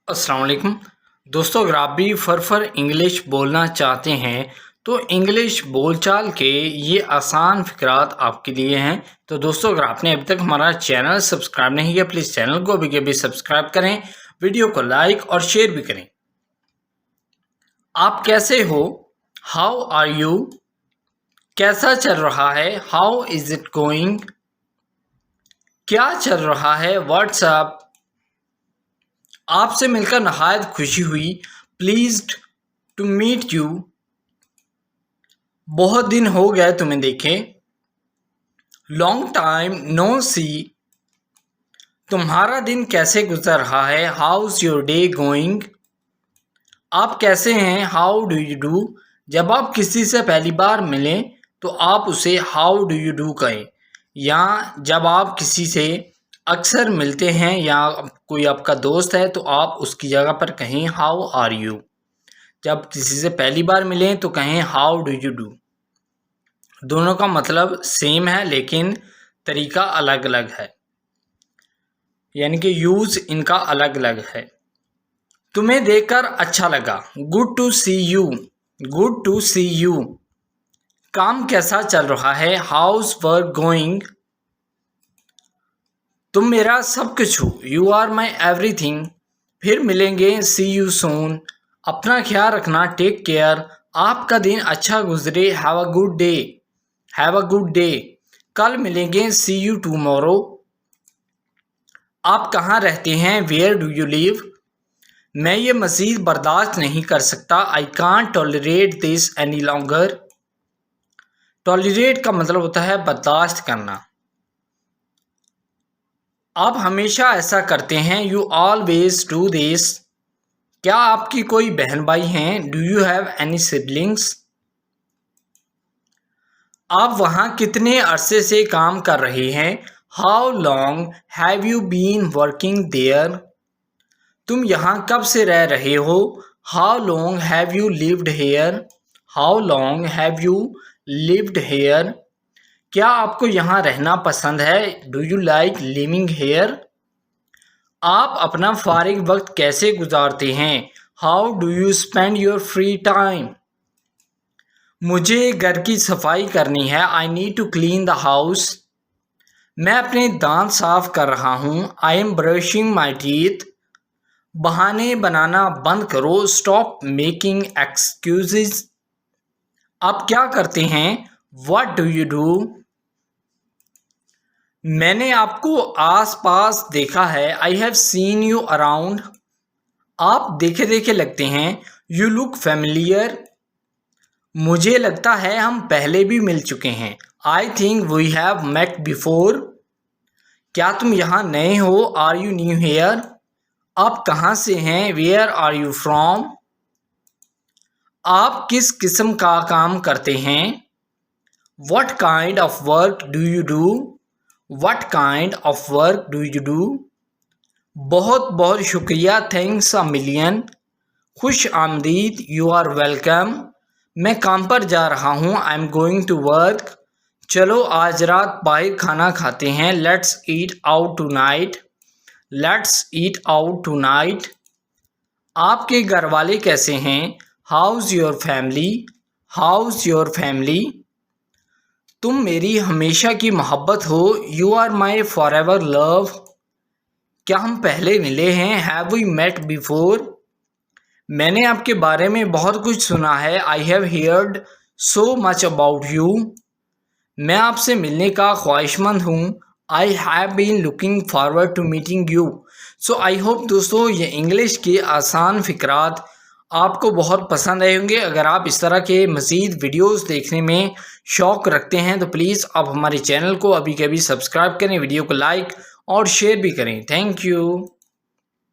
अस्सलाम वालेकुम दोस्तों, अगर आप भी फर इंग्लिश बोलना चाहते हैं तो इंग्लिश बोलचाल के ये आसान फ़िक्रात आपके लिए हैं। तो दोस्तों, अगर आपने अभी तक हमारा चैनल सब्सक्राइब नहीं किया, प्लीज़ चैनल को अभी के अभी सब्सक्राइब करें, वीडियो को लाइक और शेयर भी करें। आप कैसे हो? How are you? कैसा चल रहा है? How is it going? क्या चल रहा है? व्हाट्सअप। आपसे मिलकर नहायत खुशी हुई। Pleased to meet you. बहुत दिन हो गए तुम्हें देखे। Long time no see. तुम्हारा दिन कैसे गुजर रहा है? How's your day going? आप कैसे हैं? How do you do? जब आप किसी से पहली बार मिलें तो आप उसे हाउ डू यू डू कहें, या जब आप किसी से अक्सर मिलते हैं या कोई आपका दोस्त है तो आप उसकी जगह पर कहें हाउ आर यू। जब किसी से पहली बार मिलें तो कहें हाउ डू यू डू। दोनों का मतलब सेम है लेकिन तरीका अलग अलग है, यानी कि यूज़ इनका अलग अलग है। तुम्हें देखकर अच्छा लगा। Good to see you. Good to see you. काम कैसा चल रहा है? How's work going? तुम मेरा सब कुछ हो। You are my everything. फिर मिलेंगे। See you soon. अपना ख्याल रखना। Take care. आपका दिन अच्छा गुजरे। Have a good day. Have a good day. कल मिलेंगे। See you tomorrow. आप कहाँ रहते हैं? Where do you live? मैं ये मज़ीद बर्दाश्त नहीं कर सकता। I can't tolerate this any longer. Tolerate का मतलब होता है बर्दाश्त करना। आप हमेशा ऐसा करते हैं। You always do this. क्या आपकी कोई बहन भाई हैं? Do you have any siblings? आप वहाँ कितने अरसे से काम कर रहे हैं? How long have you been working there? तुम यहाँ कब से रह रहे हो? How long have you lived here? How long have you lived here? क्या आपको यहाँ रहना पसंद है? Do you like living here? आप अपना फारिग वक्त कैसे गुजारते हैं? How do you spend your free time? मुझे घर की सफाई करनी है। I need to clean the house. मैं अपने दांत साफ कर रहा हूँ। I am brushing my teeth. बहाने बनाना बंद करो। Stop making excuses. आप क्या करते हैं? What do you do? मैंने आपको आस पास देखा है। I have seen you around. आप देखे देखे लगते हैं। You look familiar. मुझे लगता है हम पहले भी मिल चुके हैं। I think we have met before. क्या तुम यहाँ नए हो? Are you new here? आप कहाँ से हैं? Where are you from? आप किस किस्म का काम करते हैं? What kind of work do you do? What kind of work do you do? बहुत बहुत शुक्रिया। Thanks a million. खुश आमदीद। You are welcome. मैं काम पर जा रहा हूँ। I am going to work. चलो आज रात बाहर खाना खाते हैं। Let's eat out tonight. Let's eat out tonight. आपके घर वाले कैसे हैं? How's your family? How's your family? तुम मेरी हमेशा की मोहब्बत हो। You are my forever love. क्या हम पहले मिले हैं? Have we met before? मैंने आपके बारे में बहुत कुछ सुना है। I have heard so much about you. मैं आपसे मिलने का ख्वाहिशमंद हूँ। I have been looking forward to meeting you. So I hope दोस्तों ये इंग्लिश के आसान फ़िक्रात आपको बहुत पसंद आए होंगे। अगर आप इस तरह के मज़ीद वीडियोस देखने में शौक़ रखते हैं तो प्लीज़ आप हमारे चैनल को अभी के अभी सब्सक्राइब करें, वीडियो को लाइक और शेयर भी करें। Thank you.